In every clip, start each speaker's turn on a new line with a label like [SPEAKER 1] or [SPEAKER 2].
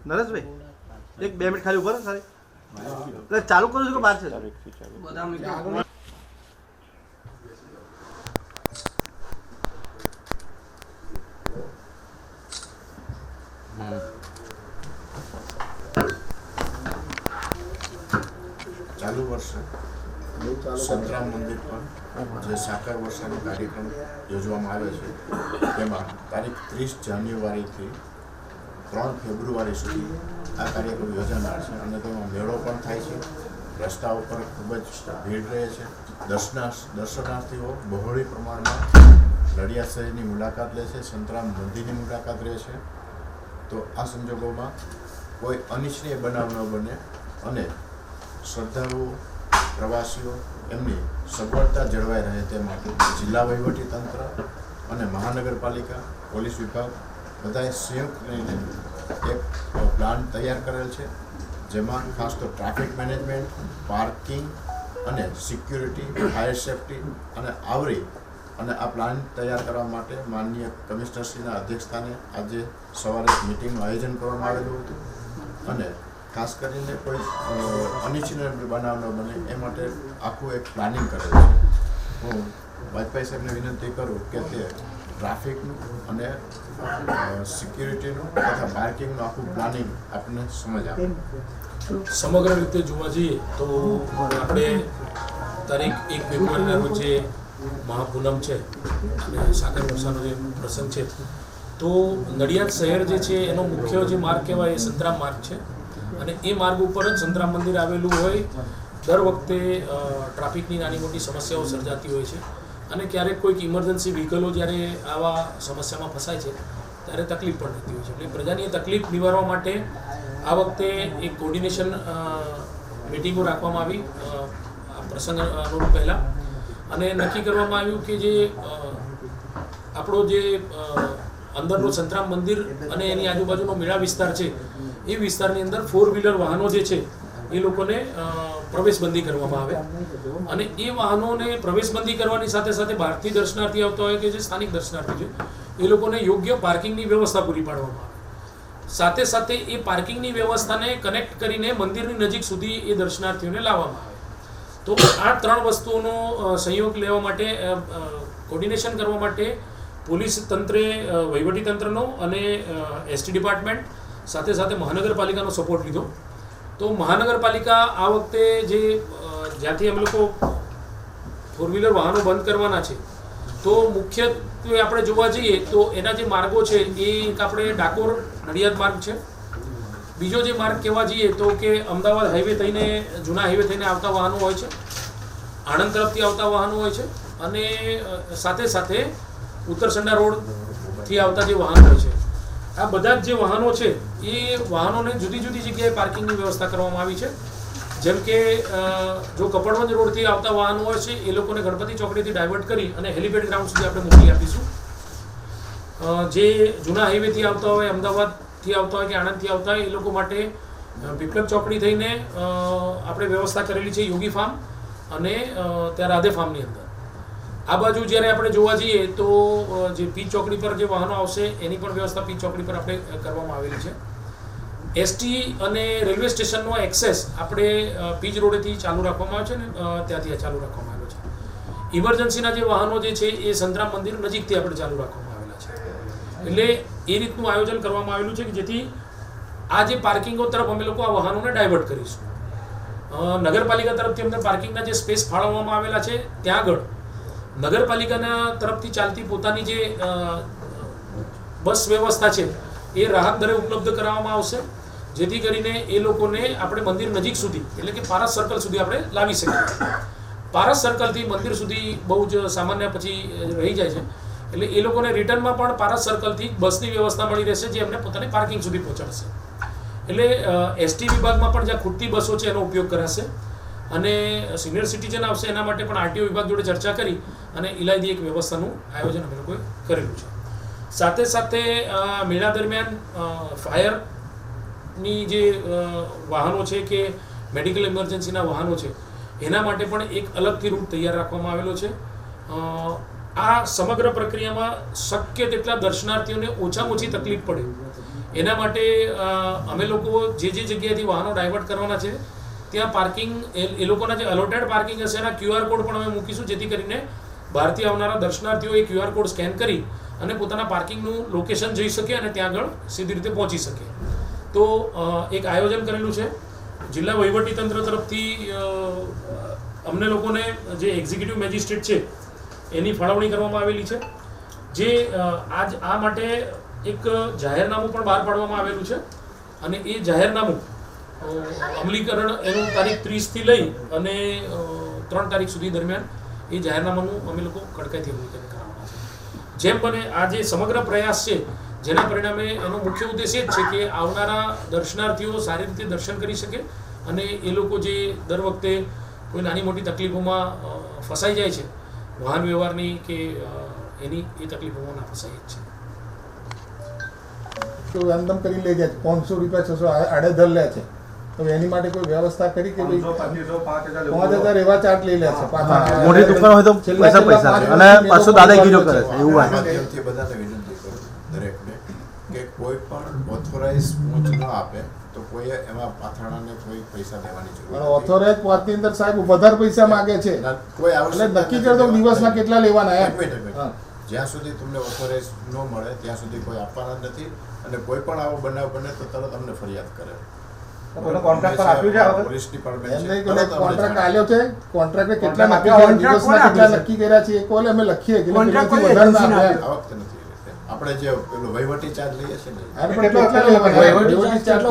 [SPEAKER 1] નરેશભાઈ એક 2 મિનિટ ખાલી ઉભા રહો સારી ચાલુ કરું છું કે બહાર છે
[SPEAKER 2] ચાલુ વર્ષે સંતરામ મંદિર પર જે સાકર વર્ષાનો કાર્યક્રમ યોજવામાં આવે છે તેમાં તારીખ 30 જાન્યુઆરીથી 3 ફેબ્રુઆરી સુધી આ કાર્યક્રમ યોજાનાર છે અને તેમાં મેળો પણ થાય છે. રસ્તા ઉપર ખૂબ જ ભીડ રહે છે. દર્શનાર્થીઓ બહોળી પ્રમાણમાં નડિયાદ શહેરની મુલાકાત લે છે, સંતરામ મંદિરની મુલાકાત લે છે. તો આ સંજોગોમાં કોઈ અનિચ્છનીય બનાવ ન બને અને શ્રદ્ધાળુઓ પ્રવાસીઓ એમની સગવડતા જળવાઈ રહે તે માટે જિલ્લા વહીવટીતંત્ર અને મહાનગરપાલિકા પોલીસ વિભાગ બધાએ સંયુક્ત લઈને એક પ્લાન તૈયાર કરેલ છે, જેમાં ખાસ તો ટ્રાફિક મેનેજમેન્ટ, પાર્કિંગ અને સિક્યુરિટી, ફાયર સેફ્ટી અને આવરી અને આ પ્લાન તૈયાર કરવા માટે માનનીય કમિશનરશ્રીના અધ્યક્ષસ્થાને આજે સવારે મિટિંગનું આયોજન કરવામાં આવેલું હતું અને ખાસ કરીને કોઈ અનિચ્છનીય બનાવ ન બને એ માટે આખું એક પ્લાનિંગ કરેલ છે. હું વાજપેયી સાહેબને વિનંતી કરું કે તે ટ્રાફિકનું અને સિક્યુરિટીનું તથા પાર્કિંગનું આખું પ્લાનિંગ આપણને સમજ આપે.
[SPEAKER 3] સમગ્ર રીતે જોવા જઈએ તો આપણે તારીખ 1 ફેબ્રુઆરીના રોજ જે મહાપૂનમ છે અને સાકર વર્ષાનો જે પ્રસંગ છે, તો નડિયાદ શહેર જે છે એનો મુખ્ય જે માર્ગ કહેવાય એ સંતરામ માર્ગ છે અને એ માર્ગ ઉપર જ સંતરામ મંદિર આવેલું હોય. દર વખતે ટ્રાફિકની નાની મોટી સમસ્યાઓ સર્જાતી હોય છે અને ક્યારેક કોઈક ઇમરજન્સી વ્હીકલો જ્યારે આવા સમસ્યામાં ફસાય છે ત્યારે તકલીફ પણ રહેતી હોય છે. એટલે પ્રજાની તકલીફ નિવારવા માટે આ વખતે એક કોર્ડિનેશન મિટિંગો રાખવામાં આવી આ પ્રસંગ અનુરૂપ પહેલાં અને નક્કી કરવામાં આવ્યું કે જે આપણો જે અંદરનો સંતરામ મંદિર અને એની આજુબાજુનો મેળા વિસ્તાર છે એ વિસ્તારની અંદર 4-વ્હીલર વાહનો જે છે એ લોકોને પ્રવેશબંધી કરવામાં આવે અને એ વાહનોને પ્રવેશબંધી કરવાની સાથે સાથે બહારથી દર્શનાર્થી આવતા હોય કે જે સ્થાનિક દર્શનાર્થી છે એ લોકોને યોગ્ય પાર્કિંગની વ્યવસ્થા પૂરી પાડવામાં આવે. સાથે સાથે એ પાર્કિંગની વ્યવસ્થાને કનેક્ટ કરીને મંદિરની નજીક સુધી એ દર્શનાર્થીઓને લાવવામાં આવે. તો આ 3 વસ્તુઓનો સહયોગ લેવા માટે કોર્ડિનેશન કરવા માટે પોલીસ તંત્રે વહીવટીતંત્રનો અને એસટી ડિપાર્ટમેન્ટ સાથે સાથે મહાનગરપાલિકાનો સપોર્ટ લીધો. તો મહાનગરપાલિકા આ વખતે જે જ્યાંથી અમે લોકો 4-વ્હીલર વાહનો બંધ કરવાના છે તો મુખ્યત્વે આપણે જોવા જઈએ તો એના જે માર્ગો છે એ એક આપણે ડાકોર નડિયાદ માર્ગ છે. બીજો જે માર્ગ કહેવા જઈએ તો કે અમદાવાદ હાઈવે થઈને જૂના હાઈવે થઈને આવતા વાહનો હોય છે, આણંદ તરફથી આવતા વાહનો હોય છે અને સાથે સાથે ઉત્તરસંડા રોડથી આવતા જે વાહનો હોય છે. આ બધા જ જે વાહનો છે એ વાહનોને જુદી જુદી જગ્યાએ પાર્કિંગની વ્યવસ્થા કરવામાં આવી છે. જેમ કે જો કપડવંજ રોડથી આવતા વાહનો હોય છે એ લોકોને ગણપતિ ચોકડીથી ડાયવર્ટ કરી અને હેલિપેડ ગ્રાઉન્ડ સુધી આપણે મોકલી આપીશું. જે જૂના હાઈવેથી આવતા હોય, અમદાવાદથી આવતા હોય કે આણંદથી આવતા હોય એ લોકો માટે પીપલક ચોકડી થઈને આપણે વ્યવસ્થા કરેલી છે યોગી ફાર્મ અને ત્યાં રાધે ફાર્મની અંદર. આ બાજુ જ્યારે આપણે જોવા જઈએ તો જે પીચ ચોકડી પર જે વાહનો આવશે એની પણ વ્યવસ્થા પીચ ચોકડી પર આપણે કરવામાં આવેલી છે. એસટી અને રેલવે સ્ટેશનનો એક્સેસ આપણે પીચ રોડેથી ચાલુ રાખવામાં આવે છે ને ત્યાંથી ચાલુ રાખવામાં આવ્યો છે. ઇમરજન્સીના જે વાહનો જે છે એ સંતરામ મંદિર નજીકથી આપણે ચાલુ રાખવામાં આવેલા છે. એટલે એ રીતનું આયોજન કરવામાં આવેલું છે કે જેથી આ જે પાર્કિંગો તરફ અમે લોકો આ વાહનોને ડાયવર્ટ કરીશું. નગરપાલિકા તરફથી અમને પાર્કિંગના જે સ્પેસ ફાળવવામાં આવેલા છે ત્યાં આગળ નગરપાલિકાના તરફથી ચાલતી પોતાની જે બસ વ્યવસ્થા છે એ રાહત દરે ઉપલબ્ધ કરાવવામાં આવશે, જેથી કરીને એ લોકોને આપણે મંદિર નજીક સુધી એટલે કે પારસ સર્કલ સુધી આપણે લાવી શકીએ. પારસ સર્કલથી મંદિર સુધી બહુ જ સામાન્ય પછી રહી જાય છે એટલે એ લોકોને રિટર્નમાં પણ પારસ સર્કલથી બસની વ્યવસ્થા મળી રહેશે જે એમને પોતાની પાર્કિંગ સુધી પહોંચાડશે. એટલે એસટી વિભાગમાં પણ જ્યાં ખૂટતી બસો છે એનો ઉપયોગ કરાશે અને સિનિયર સિટીઝન આવશે એના માટે પણ આરટીઓ વિભાગ જોડે ચર્ચા કરી અને ઇલાયદી એક વ્યવસ્થાનું આયોજન અમે લોકોએ કરેલું છે. સાથે સાથે મેળા દરમિયાન ફાયરની જે વાહનો છે કે મેડિકલ ઇમરજન્સીના વાહનો છે એના માટે પણ એક અલગથી રૂટ તૈયાર રાખવામાં આવેલો છે. આ સમગ્ર પ્રક્રિયામાં શક્ય તેટલા દર્શનાર્થીઓને ઓછામાં ઓછી તકલીફ પડે એના માટે અમે લોકો જે જગ્યાએથી વાહનો ડાયવર્ટ કરવાના છે ત્યાં પાર્કિંગ એ લોકોના જે અલોટેડ પાર્કિંગ હશે એના QR કોડ પણ અમે મૂકીશું, જેથી કરીને બહારથી આવનારા દર્શનાર્થીઓ એ QR કોડ સ્કેન કરી અને પોતાના પાર્કિંગનું લોકેશન જોઈ શકે અને ત્યાં આગળ સીધી રીતે પહોંચી શકે. તો એક આયોજન કરેલું છે જિલ્લા વહીવટીતંત્ર તરફથી. અમને લોકોને જે એક્ઝિક્યુટિવ મેજિસ્ટ્રેટ છે એની ફાળવણી કરવામાં આવેલી છે, જે આ માટે એક જાહેરનામું પણ બહાર પાડવામાં આવેલું છે અને એ જાહેરનામું અમલીકરણ એનું તારીખ 30 થી લઈ અને 3 તારીખ સુધી દરમિયાન એ જાહેરનામાનું અમે લોકો કડકાઈથી અમલીકરણ કરવાના છે. જેમ બને આ જે સમગ્ર પ્રયાસ છે જેના પરિણામે એનો મુખ્ય ઉદ્દેશ એ જ છે કે આવનારા દર્શનાર્થીઓ સારી રીતે દર્શન કરી શકે અને એ લોકો જે દર વખતે કોઈ નાની મોટી તકલીફોમાં ફસાઈ જાય છે વાહન વ્યવહારની કે એની એ તકલીફોમાં ના ફસાય જ છે.
[SPEAKER 4] તો એમ કરી લે છે 500 રૂપિયા 600 આડેધડ લે છે, તો એની માટે કોઈ વ્યવસ્થા કરી કે 5,000 એવા ચાર્જ લઈ લે છે પાછા.
[SPEAKER 1] મોટી દુકાન હોય તો પૈસા અને પાછો દાદાગીરી કરે છે એવું હોય.
[SPEAKER 2] માધ્યમથી બધાને વિનંતી કરું દરેકને કે કોઈ પણ ઓથોરાઇઝ પહોંચ ન આપે તો કોઈએ એમાં પાથરણાને કોઈ પૈસા દેવાની જરૂર નથી.
[SPEAKER 4] ઓથોરાઇઝ પહોંચની અંદર સાહેબ વધારે પૈસા માંગે છે,
[SPEAKER 2] કોઈ
[SPEAKER 4] એટલે નક્કી કરતો દિવસના કેટલા લેવાના એમ.
[SPEAKER 2] જ્યાં સુધી તમને ઓથોરાઇઝ ન મળે ત્યાં સુધી કોઈ આપવાના જ નથી અને કોઈ પણ આવો બનાવ બને તો તરત અમને ફરિયાદ કરે.
[SPEAKER 1] કોન્ટ્રાક્ટ પર આપ્યું છે આ વખતે?
[SPEAKER 2] પોલીસ
[SPEAKER 4] એમ
[SPEAKER 2] ડિપાર્ટમેન્ટ
[SPEAKER 4] નહીં કે કોન્ટ્રાક્ટ આલ્યો છે, કોન્ટ્રાક્ટે કેટલા નક્કી કર્યા, દિવસના કેટલા નક્કી કર્યા છે એ કોલે અમે લખીએ કે એનાથી વધારે ના આપે.
[SPEAKER 2] આ વખતે નથી. આપણે જે પેલો વહીવટી ચાર્જ લઈએ છીએ ને
[SPEAKER 4] આને પણ કેટલા લેવાના? વહીવટી ચાર્જ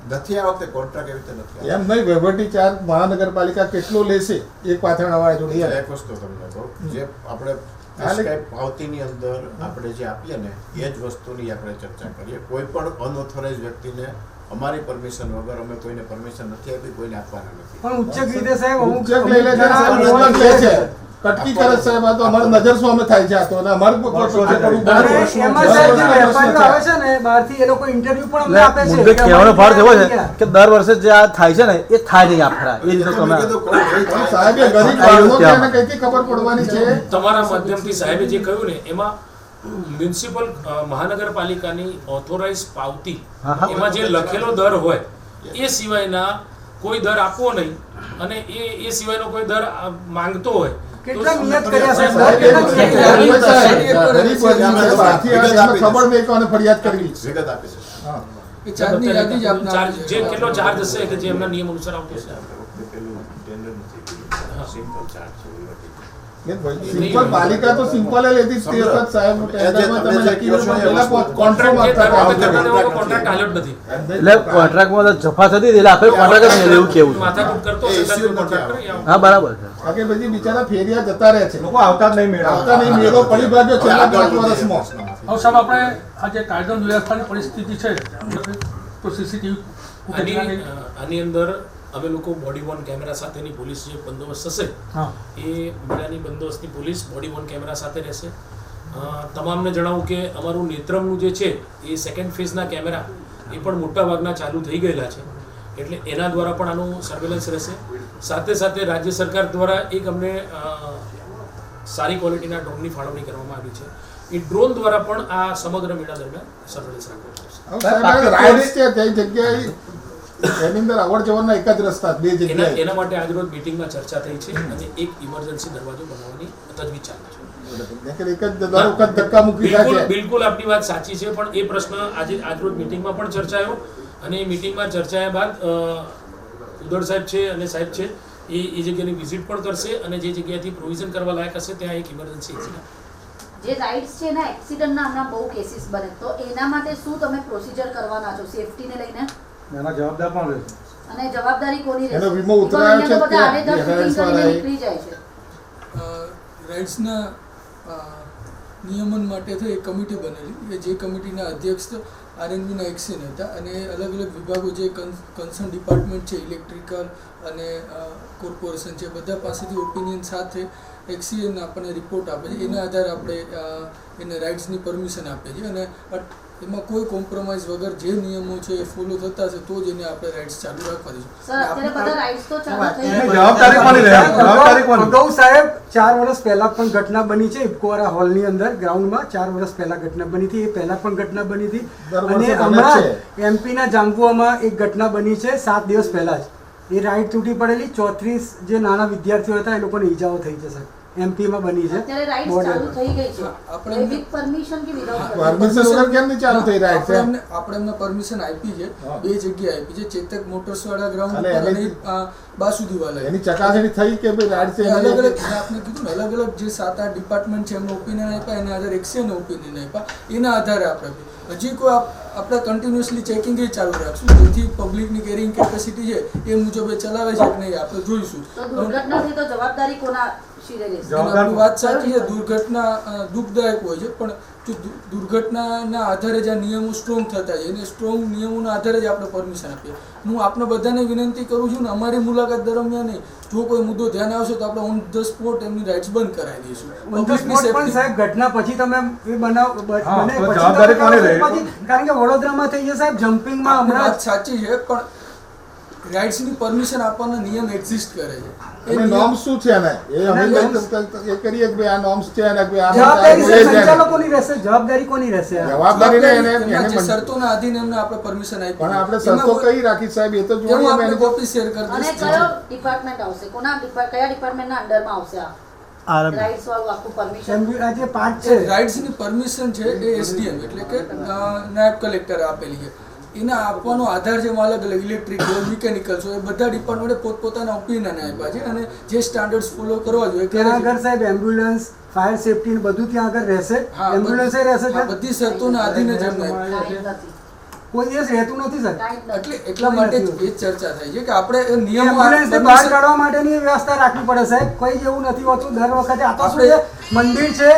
[SPEAKER 2] નથી આ વખતે કોન્ટ્રાક્ટ એવી રીતે નથી.
[SPEAKER 4] એમ નહીં, વહીવટી ચાર્જ મહાનગરપાલિકા કેટલો લેશે એક પાથરણાવાળા જોડે?
[SPEAKER 2] એક વસ્તુ તમને કહું, જે આપણે પ્રિસ્ક્રાઇબ પાવતીની અંદર આપણે જે આપીએ ને એ જ વસ્તુની આપણે ચર્ચા કરીએ. કોઈ પણ અનઓથોરાઇઝ વ્યક્તિને અમારી પરમિશન વગર અમે કોઈને પરમિશન નથી આપી, કોઈને આપવાના નથી.
[SPEAKER 5] પણ ઉચ્ચક રીતે સાહેબ અમુક
[SPEAKER 4] ચેક લઈ લે છે સાહેબ, નજર લે છે, કટકી કરે સાહેબ. આ તો અમારી નજર સામે થાય છે. આ તો અને અમારું
[SPEAKER 5] એમાં સાહેબ જે વેપારીઓ આવે છે ને બહારથી એ લોકો ઇન્ટરવ્યુ પણ અમને આપે છે.
[SPEAKER 1] મુદ્દે કહેવાનો ભાર એવો છે કે દર વર્ષે જે આ થાય છે ને એ થાય નહીં આ ખરા. એ રીતે તમે
[SPEAKER 4] સાહેબ એ ગરીબ માણસો છે એને કઈથી ખબર પડવાની છે?
[SPEAKER 3] તમારા માધ્યમથી સાહેબે જે કહ્યું ને એમાં મ્યુનિસિપલ મહાનગરપાલિકાની ઓથોરાઇઝ પાવતી એમાં જે લખેલો દર હોય એ સિવાયના કોઈ દર આપવો નહીં અને એ સિવાયનો કોઈ દર માંગતો હોય
[SPEAKER 5] કેટલા નિયત કર્યા છે
[SPEAKER 4] ખબર નહીં કોને ફરિયાદ કરવી.
[SPEAKER 2] વિગત આપી છે.
[SPEAKER 4] હા,
[SPEAKER 3] ચાર્જ જે કેટલો ચાર્જ હશે કે જે એમના નિયમ અનુસાર આવતો હશે.
[SPEAKER 2] પેલું ટેન્ડર નથી કર્યું. સિમ્પલ ચાર્જ છે વહીવટી.
[SPEAKER 4] સિમ્પલ પાલિકા તો સિમ્પલ લેતી તે વખત સાહેબ ટેન્ડરમાં તમે નક્કી કરો પહેલા
[SPEAKER 3] કોન્ટ્રાક્ટ જે
[SPEAKER 4] કોન્ટ્રાક્ટ
[SPEAKER 3] કોન્ટ્રાક્ટ આલ્યો જ નથી.
[SPEAKER 1] એટલે કોન્ટ્રાક્ટમાં જફા થતી એટલે આખરે કોન્ટ્રાક્ટ જ એવું કેવું છે.
[SPEAKER 3] માથાકૂટ કરતો કોન્ટ્રાક્ટ કરી આવો.
[SPEAKER 1] હા બરાબર છે.
[SPEAKER 4] આગે બધી બિચારા ફેરિયા જતા રહે છે,
[SPEAKER 1] લોકો આવતા જ નહીં મેળા.
[SPEAKER 4] આવતા નહીં, મેળો પડી ભાગ્યો છેલ્લા 5 વર્ષમાં.
[SPEAKER 6] હવે સાહેબ આપણે આ જે કાયદો વ્યવસ્થાની પરિસ્થિતિ છે તો સીસીટીવી
[SPEAKER 3] આની અંદર અમે લોકો બોડી વોર્ન કેમેરા સાથેની પોલીસ જે બંદોબસ્ત હશે એ મેળાની બંદોબસ્તની પોલીસ બોડી વોર્ન કેમેરા સાથે રહેશે. તમામને જણાવું કે અમારું નેત્રમનું જે છે એ સેકન્ડ ફેઝના કેમેરા એ પણ મોટા ભાગના ચાલુ થઈ ગયેલા છે, એટલે એના દ્વારા પણ આનું સર્વેલન્સ રહેશે. સાથે સાથે રાજ્ય સરકાર દ્વારા એક અમને સારી ક્વોલિટીના ડ્રોનની ફાળવણી કરવામાં આવી છે. એ ડ્રોન દ્વારા પણ આ સમગ્ર મેળા દરમિયાન સર્વેલન્સ રાખવામાં આવશે.
[SPEAKER 4] સાહેબ રાઇડ્સ છે તે જગ્યાએ એની અંદર અવર જવરના એક જ રસ્તા, બે જગ્યાએ.
[SPEAKER 3] એના માટે આજરોજ મિટિંગમાં ચર્ચા થઈ છે અને એક ઇમરજન્સી દરવાજો બનાવવાની તજવીજ ચાલે છે.
[SPEAKER 4] એક જ દર વખત ધક્કા મૂકી થાય છે.
[SPEAKER 3] બિલકુલ આપની વાત સાચી છે, પણ એ પ્રશ્ન આજરોજ મિટિંગમાં પણ ચર્ચાયો અને એ મિટિંગમાં ચર્ચાયા બાદ ઉદડ સાહેબ છે અને સાહેબ છે એ જગ્યાની વિઝિટ પણ કરશે અને જે જગ્યાથી પ્રોવિઝન કરવા લાયક હશે ત્યાં એક ઇમરજન્સી એક્સિડન્ટ.
[SPEAKER 7] જે રાઇડ્સ છે એના એક્સિડન્ટના હમણાં બહુ કેસીસ બને, તો એના માટે શું તમે પ્રોસિજર કરવાના છો સેફટીને લઈને?
[SPEAKER 1] એના જવાબદાર પણ રહેશે.
[SPEAKER 7] અને જવાબદારી કોની રહેશે?
[SPEAKER 4] એનો વીમો ઉતરાયો છે
[SPEAKER 7] બધા
[SPEAKER 4] ત્યાં?
[SPEAKER 7] આડેધડ ફિટિંગ કરીને નીકળી જાય છે.
[SPEAKER 8] રાઇડ્સના નિયમન માટે થઈ એક કમિટી બનેલી કે જે કમિટીના અધ્યક્ષ આરએનબીના એક્સિન હતા અને અલગ અલગ વિભાગો જે કન્સર્ન ડિપાર્ટમેન્ટ છે, ઇલેક્ટ્રિકલ અને કોર્પોરેશન છે, બધા પાસેથી ઓપિનિયન સાથે એક્સિયન આપણને રિપોર્ટ આપે છે. એના આધારે આપણે એને રાઇડ્સની પરમિશન આપીએ છીએ અને એમાં કોઈ કોમ્પ્રોમાઇઝ વગર જે નિયમો છે એ ફોલો થતા છે તો જ એને આપણે રાઇડ્સ ચાલુ રાખવા દઈશું.
[SPEAKER 7] સર અત્યારે બધા રાઇડ્સ તો ચાલુ થઈ
[SPEAKER 1] એની
[SPEAKER 7] ગયા.
[SPEAKER 1] જવાબદારી કોની રહે? જવાબદારી કોની?
[SPEAKER 5] અગાઉ સાહેબ 4 વર્ષ પહેલા પણ ઘટના બની છે ઇફકોરા હોલની અંદર ગ્રાઉન્ડમાં 4 વર્ષ પહેલા ઘટના બની હતી. એ પહેલા પણ ઘટના બની હતી
[SPEAKER 4] દર વર્ષે
[SPEAKER 5] અને
[SPEAKER 4] બને
[SPEAKER 5] હમણાં
[SPEAKER 4] છે.
[SPEAKER 5] એમપીના જાંબુઆમાં એક ઘટના બની છે 7 દિવસ પહેલા જ. એ રાઈડ તૂટી પડેલી 34 જે નાના વિદ્યાર્થીઓ હતા એ લોકોને ઈજાઓ થઈ છે સાહેબ. એમપીમાં બની છે
[SPEAKER 7] અત્યારે રાઇડ્સ
[SPEAKER 5] border
[SPEAKER 7] ચાલુ
[SPEAKER 5] પર.
[SPEAKER 7] થઈ ગઈ છે.
[SPEAKER 8] આપણે
[SPEAKER 7] વિથ પરમિશન કે વિધાઉટ
[SPEAKER 4] પરમિશન વગર કેમ નહીં ચાલુ થઈ રહ્યા છે?
[SPEAKER 8] આપણે એમને પરમિશન આપી છે.
[SPEAKER 4] હા.
[SPEAKER 8] 2 જગ્યાએ આપી છે, ચેતક મોટર્સ વાળા ગ્રાઉન્ડ
[SPEAKER 4] અને
[SPEAKER 8] પર
[SPEAKER 4] એની-
[SPEAKER 8] અને બાસુદી વાળા.
[SPEAKER 4] એની ચકાસણી થઈ કે ભાઈ રાઈડ છે
[SPEAKER 8] અલગ
[SPEAKER 4] એની-
[SPEAKER 8] અલગ આપને કીધું ને અલગ અલગ જે 7-8 ડિપાર્ટમેન્ટ છે એમને ઓપિનિયન આપ્યા, એના આધારે એક્સિયન ઓપિનિયન આપ્યા, એના આધારે આપણે હજી કોઈ આપણે કન્ટિન્યુઅસલી ચેકિંગ એ ચાલુ રાખશું જેથી પબ્લિકની કેરિંગ કેપેસિટી છે એ મુજબ એ ચલાવે છે કે નહીં આપણે જોઈશું.
[SPEAKER 7] તો દુર્ઘટના થઈ તો જવાબદારી કોના શિરે રહેશે?
[SPEAKER 8] અને આપણી વાત સાચી છે, દુર્ઘટના દુઃખદાયક હોય છે, પણ જો દુર્ઘટનાના આધારે જે આ નિયમો સ્ટ્રોંગ થતા છે એને સ્ટ્રોંગ નિયમોના આધારે જ આપણે પરમિશન આપીએ. હું આપને બધાને વિનંતી કરું છું ને અમારી મુલાકાત દરમિયાન જો કોઈ મુદ્દો ધ્યાન આવશે તો આપણે ઓન ધ સ્પોટ એમની રાઇટ્સ બંધ કરાવી દઈશું.
[SPEAKER 5] On the spot પણ સાહેબ ઘટના પછી તમે એ બનાવ બને
[SPEAKER 1] હા, તો
[SPEAKER 5] પછી
[SPEAKER 1] જવાબદારી
[SPEAKER 5] તમે
[SPEAKER 1] કોની રહે?
[SPEAKER 5] પછી- કારણ કે વડોદરામાં થઈ છે સાહેબ જમ્પિંગમાં
[SPEAKER 8] આપની
[SPEAKER 5] હમણાં
[SPEAKER 8] વાત સાચી છે, પણ રાઇટ્સની પરમિશન આપવાના નિયમ એક્ઝિસ્ટ કરે છે. એ
[SPEAKER 4] અને
[SPEAKER 8] નિયમ-
[SPEAKER 4] નોર્મ્સ શું છે ને એ અમે
[SPEAKER 5] અને
[SPEAKER 4] એ કરીએ કે ભાઈ આ નોર્મ્સ છે અને ભાઈ આમાં
[SPEAKER 5] જવાબદારી
[SPEAKER 4] ચાલુ
[SPEAKER 5] સાહેબ
[SPEAKER 4] રહે છે.
[SPEAKER 5] સંચાલકોની રહેશે. જવાબદારી કોની રહેશે
[SPEAKER 4] જવાબદારી ને એને
[SPEAKER 8] એમના
[SPEAKER 4] એને
[SPEAKER 8] જે
[SPEAKER 4] મંજૂર-
[SPEAKER 8] શરતોના આધીન એમને આપણે પરમિશન આપી.
[SPEAKER 4] પણ આપણે
[SPEAKER 8] એમાં
[SPEAKER 4] શરતો
[SPEAKER 8] કોઈ-
[SPEAKER 4] કઈ રાખી સાહેબ એ તો
[SPEAKER 8] એવું
[SPEAKER 4] જોઈએ
[SPEAKER 8] આપણે
[SPEAKER 4] એની
[SPEAKER 8] કોપી શેર કરી
[SPEAKER 7] અને
[SPEAKER 8] દઈશું.
[SPEAKER 7] કયો ડિપાર્ટમેન્ટ આવશે? કયા ડિપાર્ટમેન્ટના અંડરમાં આવશે આ રાઇડ્સ વાળું આખું પરમિશન?
[SPEAKER 5] આ જે પાર્ટ છે
[SPEAKER 8] રાઇડ્સની પરમિશન છે એ એસડીએમ એટલે કે નાયબ કલેક્ટરે આપેલી છે. એના આપવાનો આધાર છે એમાં અલગ અલગ ઇલેક્ટ્રિક હોય, મિકેનિકલ હોય, એ બધા ડિપાર્ટમેન્ટે પોતપોતાના ઓપિનિયન આપ્યા છે અને જે સ્ટાન્ડર્ડ્સ ફોલો કરવા જોઈએ
[SPEAKER 5] ત્યાં
[SPEAKER 8] કરે છે.
[SPEAKER 5] આગળ સાહેબ એમ્બ્યુલન્સ ફાયર સેફટી બધું ત્યાં આગળ રહેશે.
[SPEAKER 8] હા,
[SPEAKER 5] એમ્બ્યુલન્સ રહેશે
[SPEAKER 8] હા,
[SPEAKER 5] ત્યાં?
[SPEAKER 8] બધી શરતોના આધીન જ એમને
[SPEAKER 7] કાંઈ નથી.
[SPEAKER 5] કોઈ દિવસ રહેતું નથી સર.
[SPEAKER 7] કાંઈ જ નથી.
[SPEAKER 8] એટલા માટે જ એ ચર્ચા થાય છે કે આપણે એ નિયમો
[SPEAKER 5] એમ્બ્યુલન્સને બહાર કાઢવા માટેની વ્યવસ્થા રાખવી પડે સાહેબ. કોઈ જેવું નથી હોતું દર વખતે. આ તો શું છે મંદિર છે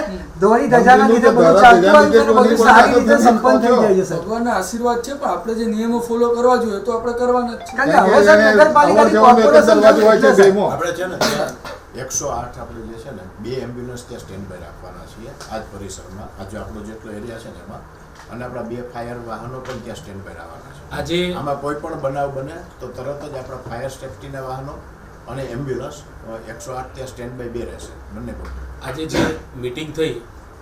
[SPEAKER 5] ધોરી ધજાના લીધે બધું ચાલતું હોય છે, બધું સારી રીતે સંપન્ન થઈ જાય છે સર.
[SPEAKER 8] ભગવાનના આશીર્વાદ છે, પણ આપણે જે નિયમો ફોલો કરવા જોઈએ તો આપણે કરવાના જ છે.
[SPEAKER 5] કારણ કે હવે સાહેબ નગરપાલિકાની
[SPEAKER 4] અવર જવરનો એક જ
[SPEAKER 5] corporation
[SPEAKER 4] દરવાજો હોય છે
[SPEAKER 5] એટલે સાહેબ.
[SPEAKER 4] બેમાં.
[SPEAKER 2] આપણે છે ને ત્યાં 108 આપણે જે છે ને 2 એમ્બ્યુલન્સ ત્યાં સ્ટેન્ડ બાય રાખવાના છીએ આ જ પરિસરમાં. આજે આપણો જેટલો એરિયા છે ને એમાં, અને આપણા 2 ફાયર વાહનો પણ ત્યાં સ્ટેન્ડ બાય રાખવાના છે.
[SPEAKER 3] આજે
[SPEAKER 2] આમાં કોઈ પણ બનાવ બને તો તરત જ આપણા ફાયર સેફ્ટીના વાહનો અને એમ્બ્યુલન્સ 108 ત્યાં સ્ટેન્ડ બાય 2 રહેશે બંને પણ.
[SPEAKER 3] આજે જે મિટિંગ થઈ,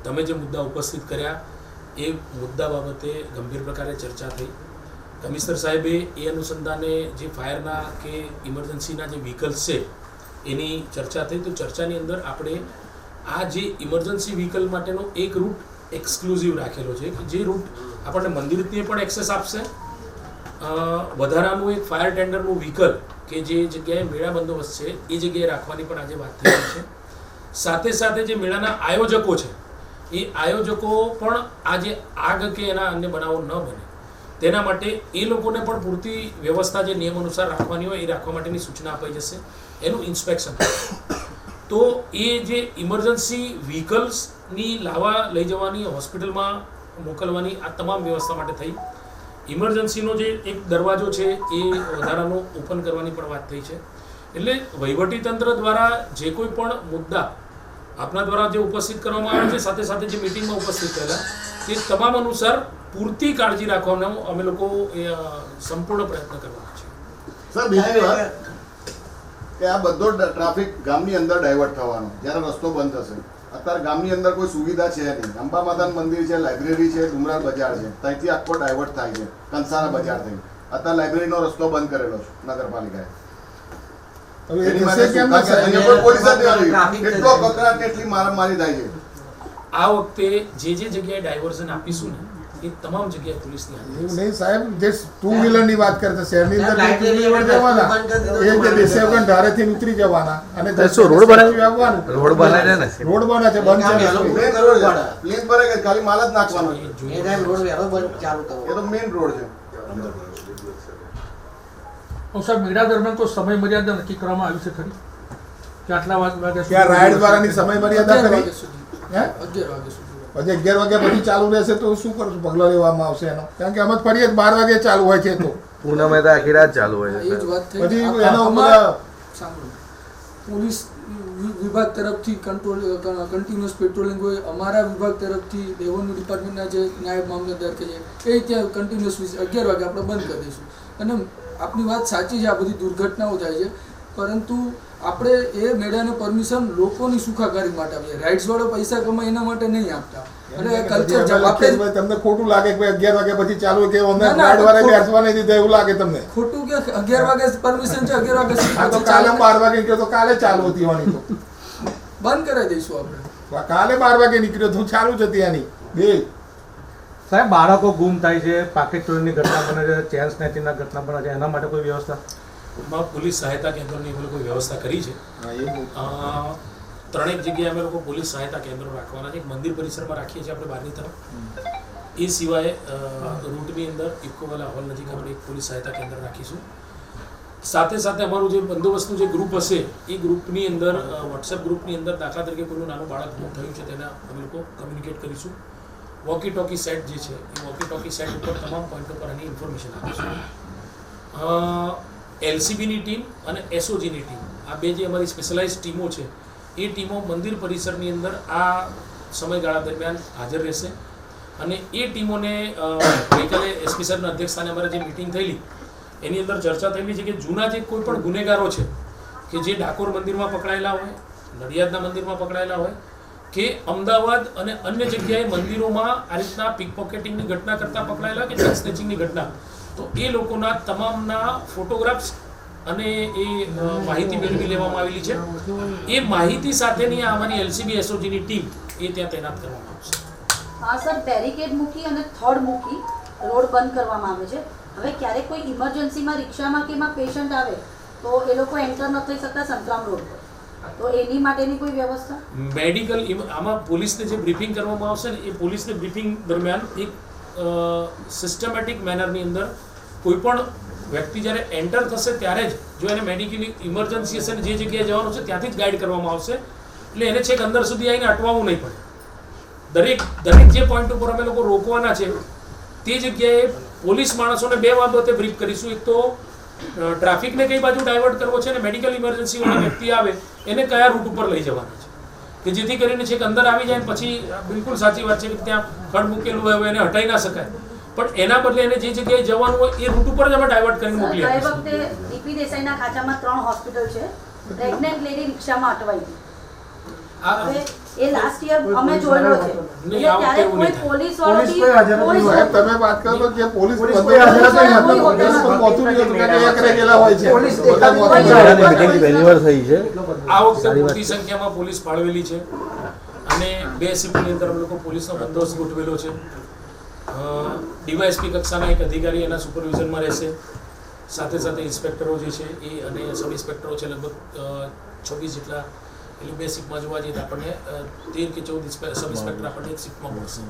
[SPEAKER 3] તમે જે મુદ્દા ઉપસ્થિત કર્યા એ મુદ્દા બાબતે ગંભીર પ્રકારે ચર્ચા થઈ. કમિશનર સાહેબે એ અનુસંધાને જે ફાયરના કે ઇમરજન્સીના જે વ્હીકલ્સ છે એની ચર્ચા થઈ. તો ચર્ચાની અંદર આપણે આ જે ઇમરજન્સી વ્હીકલ માટેનો એક રૂટ એક્સક્લુઝિવ રાખેલો છે કે જે રૂટ આપણને મંદિરથી પણ એક્સેસ આપશે. વધારાનું એક ફાયર ટેન્ડરનું વ્હીકલ કે જે જગ્યાએ મેળા બંદોબસ્ત છે એ જગ્યાએ રાખવાની પણ આજે વાત થઈ રહી છે. સાથે સાથે જે મેળાના આયોજકો છે એ આયોજકો પણ આ જે આગ કે એના અન્ય બનાવો ન બને તેના માટે એ લોકોને પણ પૂરતી વ્યવસ્થા જે નિયમ અનુસાર રાખવાની હોય એ રાખવા માટેની સૂચના અપાઈ જશે. એનું ઇન્સ્પેક્શન તો એ જે ઇમરજન્સી વ્હીકલ્સની લાવવા લઈ જવાની હોસ્પિટલમાં મોકલવાની આ તમામ વ્યવસ્થા માટે થઈ. ઇમરજન્સીનો જે એક દરવાજો છે એ વધારાનો ઓપન કરવાની પણ વાત થઈ છે. એટલે વહીવટીતંત્ર દ્વારા જે કોઈ પણ મુદ્દા આપના દ્વારા જે ઉપસ્થિત કરવામાં આવે છે, સાથે સાથે જે મિટિંગમાં ઉપસ્થિત થયેલા તે તમામ અનુસાર પૂરતી કાળજી રાખવાનો અમે લોકો સંપૂર્ણ પ્રયત્ન કરવાના છીએ.
[SPEAKER 9] સર બીજી વાત કે આ બધો ટ્રાફિક ગામની અંદર ડાયવર્ટ થવાનો જ્યારે રસ્તો બંધ થશે. અત્યારે ગામની અંદર કોઈ સુવિધા છે નહીં. અંબા માતાનું મંદિર છે, લાઇબ્રેરી છે, ડુમરાળ બજાર છે, ત્યાંથી આખો ડાયવર્ટ થાય છે કંસારા બજાર થઈ. અત્યારે લાઇબ્રેરીનો રસ્તો બંધ કરેલો છે નગરપાલિકાએ.
[SPEAKER 4] હવે એ
[SPEAKER 9] એની
[SPEAKER 4] થશે
[SPEAKER 9] માટે
[SPEAKER 4] કેમ
[SPEAKER 9] શું? કારણ કે
[SPEAKER 4] નહીં?
[SPEAKER 9] અહીંયા કોઈ પોલીસ જ નથી આવી. કેટલો કકડાટ, કેટલી મારામારી થાય છે.
[SPEAKER 3] આ વખતે જે જગ્યાએ ડાયવર્ઝન આપીશું ને એ તમામ જગ્યાએ પોલીસની હાજરી
[SPEAKER 4] એવું નહીં સાહેબ, જે ટુ વ્હીલર ની વાત કરતા શહેરની અંદર જે ટુ વ્હીલર જવાના એ જે દેશેવગન ધારેથી ઉતરી જવાના અને
[SPEAKER 1] શું રોડ બનાવ્યો?
[SPEAKER 4] આવવાનું.
[SPEAKER 1] રોડ બનાવે ને
[SPEAKER 4] રોડ બને છે, બંધ છે રસ્તો.
[SPEAKER 9] મેઇન રોડ છે. પ્લેન ભરે કે ખાલી માલ જ નાખવાનો છે.
[SPEAKER 3] જોઈએ.
[SPEAKER 9] એ તો મેઇન રોડ છે.
[SPEAKER 6] સાહેબ મેળા દરમિયાન કોઈ સમય મર્યાદા નક્કી કરવામાં આવી છે ખરી કે આટલા વાગ્યા
[SPEAKER 4] ત્યાં રાઈડ દ્વારાની સમય મર્યાદા
[SPEAKER 8] 11
[SPEAKER 4] કરી
[SPEAKER 8] વાગ્યા સુધી.
[SPEAKER 4] હે?
[SPEAKER 8] 11 વાગ્યા સુધી.
[SPEAKER 4] પછી 11 વાગ્યા પછી ચાલુ રહેશે તો શું કરશું? પગલાં લેવામાં આવશે એનો. કારણ કે અમે જ ફરીએ 12 વાગે ચાલુ હોય છે તો
[SPEAKER 1] પૂનમે તો આખી રાત ચાલુ હોય
[SPEAKER 8] એ જ વાત થઈ.
[SPEAKER 4] પછી
[SPEAKER 8] આ-
[SPEAKER 4] એનો
[SPEAKER 8] આમાં-
[SPEAKER 4] બધા
[SPEAKER 8] સાંભળો. પોલીસ વિભાગ તરફથી કન્ટિન્યુઅસ પેટ્રોલિંગ હોય, અમારા વિભાગ તરફથી રેવન્યુ ડિપાર્ટમેન્ટના જે નાયબ મામલતદાર કે છે એ ત્યાં કન્ટિન્યુઅસ 11 વાગે આપણે બંધ કરી દઈશું. અને આપની વાત સાચી છે, આ બધી દુર્ઘટનાઓ થાય છે, પરંતુ આપણે એ મેળાને પરમિશન લોકોની સુખાકારી માટે આપીએ. રાઇટ્સવાળો પૈસા કમાય એના માટે નહીં આપતા. અને કલ્ચર આપણે
[SPEAKER 4] તમને ખોટું લાગે કે 11 વાગ્યા પછી ચાલુ કે ગાર્ડવાળા બેસવા નહીં દીધા એવું લાગે તમને?
[SPEAKER 8] ખોટું કે 11 વાગે પરમિશન છે, 11
[SPEAKER 4] આ તો
[SPEAKER 8] વાગે
[SPEAKER 4] કાલે 12 વાગે નીકળ્યો તો કાલે ચાલુ હતી આની તો
[SPEAKER 8] બંધ કરાવી દઈશું આપણે.
[SPEAKER 4] કાલે 12 વાગે નીકળ્યો તો ચાલુ જ હતી આની બે.
[SPEAKER 1] સાહેબ, બાળકો ગુમ થાય છે, પાકીટ ચોરીની ઘટના બને છે, ચેન સ્નેચિંગના ઘટના બને છે, એના માટે કોઈ વ્યવસ્થા?
[SPEAKER 3] પોલીસ સહાયતા કેન્દ્રની અમે લોકો વ્યવસ્થા કરી છે. 3 જગ્યાએ અમે લોકો પોલીસ સહાયતા કેન્દ્રો રાખવાના છે. એક મંદિર પરિસરમાં રાખીએ છીએ આપણે બહારની તરફ. એ સિવાય રૂટની અંદર ઇકોવાલા હોલ નજીક આપણે એક પોલીસ સહાયતા કેન્દ્ર રાખીશું. સાથે સાથે અમારું જે બંદોબસ્તનું જે ગ્રુપ હશે એ ગ્રુપની અંદર વોટ્સએપ ગ્રુપની અંદર દાખલા તરીકે કોઈનું નાનું બાળક ગુમ થયું છે તેના અમે લોકો કમ્યુનિકેટ કરીશું. વોકી ટોકી સેટ જે છે એ વોકી ટોકી સેટ ઉપર તમામ પોઈન્ટ ઉપર એની ઇન્ફોર્મેશન આપીશું. LCBની ટીમ અને SOGની ટીમ, આ બે જે અમારી સ્પેશિયલાઇઝ ટીમો છે એ ટીમો મંદિર પરિસરની અંદર આ સમયગાળા દરમિયાન હાજર રહેશે. અને એ ટીમોને ગઈકાલે SP સાહેબના અધ્યક્ષસ્થાને અમારે જે મિટિંગ થયેલી એની અંદર ચર્ચા થયેલી છે કે જૂના જે કોઈ પણ ગુનેગારો છે કે જે ડાકોર મંદિરમાં પકડાયેલા હોય, નડિયાદના મંદિરમાં પકડાયેલા હોય કે અમદાવાદ અને અન્ય જગ્યાએ મંદિરોમાં આ રીતના પિક પોકેટિંગની ઘટના કરતાં પકડાયેલા કે ચેન સ્નેચિંગની ઘટના, તો એ લોકોના તમામના ફોટોગ્રાફ્સ અને એ માહિતી મેળવી લેવામાં આવેલી છે. એ માહિતી સાથેની અમારી LCB SOGની ટીમ એ ત્યાં તૈનાત કરવામાં આવશે.
[SPEAKER 7] હા સર, બેરિકેડ મૂકી અને થર્ડ મૂકી રોડ બંધ કરવામાં આવે છે. હવે ક્યારેક કોઈ ઇમરજન્સીમાં રિક્ષામાં કે એમાં પેશન્ટ આવે તો એ લોકો એન્ટર ન થઈ શકતા સંતરામ રોડ પર, તો એની માટેની કોઈ વ્યવસ્થા?
[SPEAKER 3] મેડિકલ આમાં પોલીસને જે બ્રીફિંગ કરવામાં આવશે ને એ પોલીસને બ્રીફિંગ દરમિયાન એક સિસ્ટમેટિક મેનરની અંદર કોઈ પણ વ્યક્તિ જ્યારે એન્ટર થશે ત્યારે જ જો એને મેડિકલી ઇમરજન્સી હશે ને જે જગ્યાએ જવાનું છે ત્યાંથી જ ગાઈડ કરવામાં આવશે. એટલે એને છેક અંદર સુધી આવીને અટવાવું નહીં પડે. દરેક જે પોઈન્ટ ઉપર અમે લોકો રોકવાના છે તે જગ્યાએ પોલીસ માણસોને 2 બાબતે બ્રીફ કરીશું. એક તો ટ્રાફિકને કઈ બાજુ ડાયવર્ટ કરવો છે અને મેડિકલ ઇમરજન્સી વાળા વ્યક્તિ આવે એને કયા રૂટ ઉપર લઈ જવાના છે કે જેથી કરીને છેક અંદર આવી જાય. પછી બિલકુલ સાચી વાત છે કે ત્યાં ખડ મૂકેલું હોય એને હટાઈ ના શકાય, પણ એના બદલે એને જે જગ્યાએ જવાનું હોય એ રૂટ ઉપર જ અમે ડાયવર્ટ કરીને મોકલી આપીશું.
[SPEAKER 7] ગઈ વખતે DP દેસાઈના ખાચામાં 3 હોસ્પિટલ છે, પ્રેગ્નન્ટ લેડી રિક્ષામાં અટવાઈ ગઈ. હવે એ લાસ્ટ યર અમે જોયેલો છે. ત્યારે કોઈ પોલીસ વાળો
[SPEAKER 4] તમે વાત કરો તો જે પોલીસ
[SPEAKER 3] આ વખતે મોટી સંખ્યામાં પોલીસ ફાળવેલી છે અને 2 શિફ્ટની અંદર અમે લોકો પોલીસનો બંદોબસ્ત ગોઠવેલો છે. DYSP કક્ષાના એક અધિકારી એના સુપરવિઝનમાં રહેશે. સાથે સાથે ઇન્સ્પેક્ટરો જે છે એ અને સબ ઇન્સ્પેક્ટરો છે લગભગ 26 જેટલા, એટલે 2 શિફ્ટમાં જોવા જઈએ તો આપણને 13 કે 14 સબ ઇન્સ્પેક્ટર આપણને એક શિફ્ટમાં મળશે.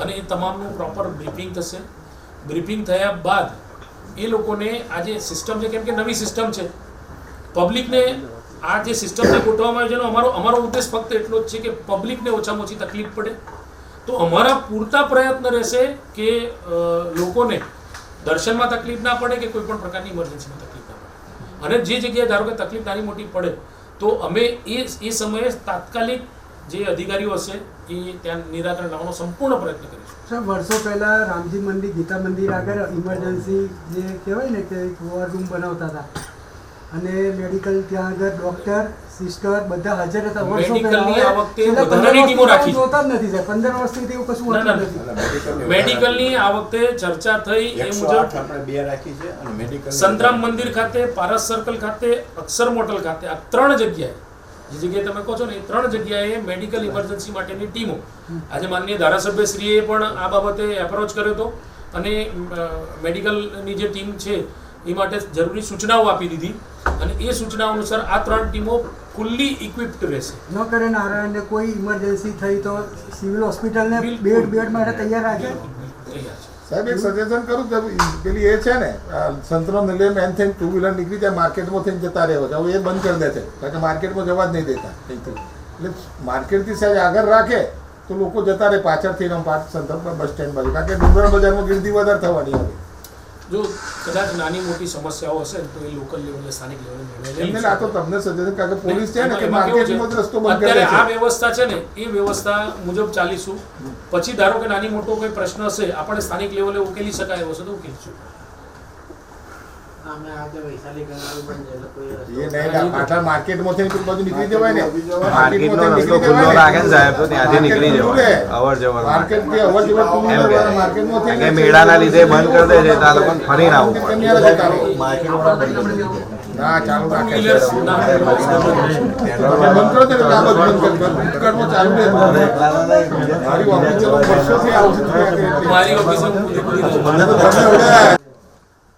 [SPEAKER 3] અને એ તમામનું પ્રોપર બ્રીફિંગ થશે. બ્રીફિંગ થયા બાદ એ લોકોને આ જે સિસ્ટમ છે, કેમ કે નવી સિસ્ટમ છે, પબ્લિકને આ જે સિસ્ટમ જે ગોઠવવામાં આવી છે એનો અમારો ઉદ્દેશ ફક્ત એટલો જ છે કે પબ્લિકને ઓછામાં ઓછી તકલીફ પડે. તો અમારા પૂરતા પ્રયત્ન રહેશે કે લોકોને દર્શનમાં તકલીફ ના પડે કે કોઈ પણ પ્રકારની ઇમરજન્સીમાં તકલીફ ના પડે. અને જે જગ્યાએ ધારો કે તકલીફ નાની મોટી પડે તો અમે એ સમયે તાત્કાલિક જે અધિકારીઓ હશે એ ત્યાં નિરાકરણ લાવવાનો સંપૂર્ણ પ્રયત્ન કરીશું.
[SPEAKER 5] સર, વર્ષો પહેલા રામજી મંદિર, ગીતા મંદિર આગળ ઇમરજન્સી જે કહેવાય ને કે વોર રૂમ બનાવતા હતા અને મેડિકલ ત્યાં આગળ ડોક્ટર, સિસ્ટર બધા હાજર હતા. વર્ષો
[SPEAKER 3] મેડિકલની આ વખતે વધારાની ટીમો રાખી છે.
[SPEAKER 5] જોતા જ નથી સાહેબ, 15 વર્ષથી તેવું કશું હોતું નથી.
[SPEAKER 3] મેડિકલની આ વખતે ચર્ચા થઈ એ મુજબ
[SPEAKER 2] આપણે 2 રાખી છે અને મેડિકલ
[SPEAKER 3] સંતરામ મંદિર ખાતે, પારસ સર્કલ ખાતે, અક્ષર મોટલ ખાતે, આ 3 જગ્યાએ જે જગ્યાએ તમે કહો છો ને એ 3 જગ્યાએ મેડિકલ ઇમરજન્સી માટેની ટીમો આજે માનનીય ધારાસભ્યશ્રીએ પણ આ બાબતે એપ્રોચ કર્યો હતો અને મેડિકલની જે ટીમ છે એ માટે જરૂરી સૂચનાઓ આપી દીધી અને એ સૂચનાઓ અનુસાર આ 3 ટીમો ફુલ્લી ઇક્વિપ્ડ રહેશે.
[SPEAKER 5] ન કરે નારાયણને કોઈ ઇમરજન્સી થઈ તો સિવિલ હોસ્પિટલને બેડ માટે તૈયાર રાખે.
[SPEAKER 4] સાહેબ એક સજેશન કરું કે પેલી એ છે ને સંતરામ નલિયા મેન થઈને 2 વ્હીલર નીકળી જાય માર્કેટમાં થઈને જતા રહ્યો છે, હવે એ બંધ કરી દે છે કારણ કે માર્કેટમાં જવા જ નહીં દેતા. એટલે માર્કેટથી સાહેબ આગળ રાખે તો લોકો જતા રહે પાછળથી સંતરામ બસ સ્ટેન્ડ બાજુ, કારણ કે ડુંગર બજારમાં ગીર્દી વધારે થવાની હવે.
[SPEAKER 3] જો કદાચ નાની મોટી સમસ્યાઓ હશે ને તો એ લોકલ લેવલે સ્થાનિક લેવલે નિર્ણય લઈ
[SPEAKER 4] એમને આ તો તમને સજેશન કારણ કે પોલીસ છે ને કે
[SPEAKER 3] એમાં કેવું છે,
[SPEAKER 4] માર્કેટમાં જ રસ્તો બંધ કરે
[SPEAKER 3] અત્યારે આ
[SPEAKER 4] છે.
[SPEAKER 3] વ્યવસ્થા છે ને એ વ્યવસ્થા મુજબ ચાલીશું. પછી ધારો કે નાની મોટો કોઈ પ્રશ્ન હશે આપણે સ્થાનિક લેવલે ઉકેલી શકાય એવો હશે તો ઉકેલીશું.
[SPEAKER 4] એ નહીં પાછા માર્કેટમાંથી પેલી બાજુ નીકળી જવાય ને
[SPEAKER 10] માર્કેટનો રસ્તો ખુલ્લો રાખે ને સાહેબ તો ત્યાંથી નીકળી જવાય અવર જવર
[SPEAKER 4] માર્કેટથી અવર જવર ટુ
[SPEAKER 10] એમ
[SPEAKER 4] વ્હીલર
[SPEAKER 10] કે
[SPEAKER 4] માર્કેટમાંથી
[SPEAKER 10] કે મેળાના લીધે બંધ કરી દે છે તો આ લોકોને ફરીને આવવું પડે.
[SPEAKER 4] ના ચાલુ રાખે
[SPEAKER 3] Two-wheelers ના.
[SPEAKER 4] બંધ કરો ને કામ જ બંધ કરી ભૂતકાળમાં ચાલુ રહે મારી ઓફિસે વર્ષોથી આવું છું
[SPEAKER 3] મારી ઓફિસે હું
[SPEAKER 4] મને તો તમે હવે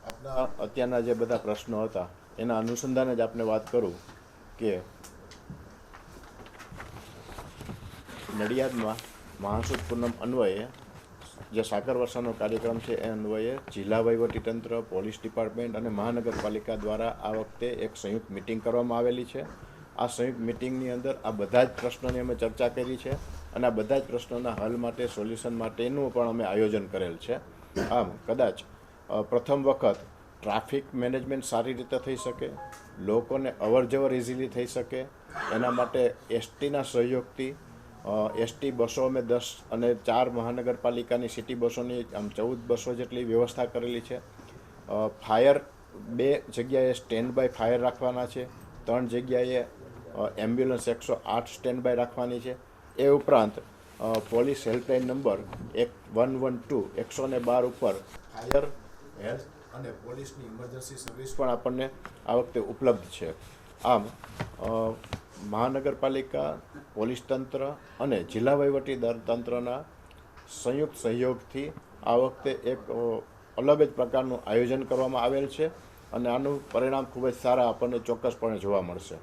[SPEAKER 2] આપણા અત્યારના જે બધા પ્રશ્નો હતા એના અનુસંધાને જ આપને વાત કરું કે નડિયાદમાં મહાસુદ પૂનમ અન્વયે જે સાકર વર્ષાનો કાર્યક્રમ છે એ અન્વયે જિલ્લા વહીવટીતંત્ર, પોલીસ ડિપાર્ટમેન્ટ અને મહાનગરપાલિકા દ્વારા આ વખતે એક સંયુક્ત મિટિંગ કરવામાં આવેલી છે. આ સંયુક્ત મિટિંગની અંદર આ બધા જ પ્રશ્નોની અમે ચર્ચા કરી છે અને આ બધા જ પ્રશ્નોના હલ માટે, સોલ્યુશન માટેનું પણ અમે આયોજન કરેલ છે. આમ કદાચ પ્રથમ વખત ટ્રાફિક મેનેજમેન્ટ સારી રીતે થઈ શકે, લોકોને અવરજવર ઇઝીલી થઈ શકે, એના માટે એસટીના સહયોગથી એસટી બસો અમે 10 અને 4 મહાનગરપાલિકાની સિટી બસોની આમ 14 બસો જેટલી વ્યવસ્થા કરેલી છે. ફાયર 2 જગ્યાએ સ્ટેન્ડ બાય ફાયર રાખવાના છે, 3 જગ્યાએ એમ્બ્યુલન્સ 108 સ્ટેન્ડ બાય રાખવાની છે. એ ઉપરાંત પોલીસ હેલ્પલાઇન નંબર 112 112 ઉપર ફાયર, હેલ્થ અને પોલીસની ઇમરજન્સી સર્વિસ પણ આપણને આ વખતે ઉપલબ્ધ છે. આમ મહાનગરપાલિકા, પોલીસ તંત્ર અને જિલ્લા વહીવટી તંત્રના સંયુક્ત સહયોગથી આ વખતે એક અલગ જ પ્રકારનું આયોજન કરવામાં આવેલ છે અને આનું પરિણામ ખૂબ જ સારા આપણને ચોક્કસપણે જોવા મળશે.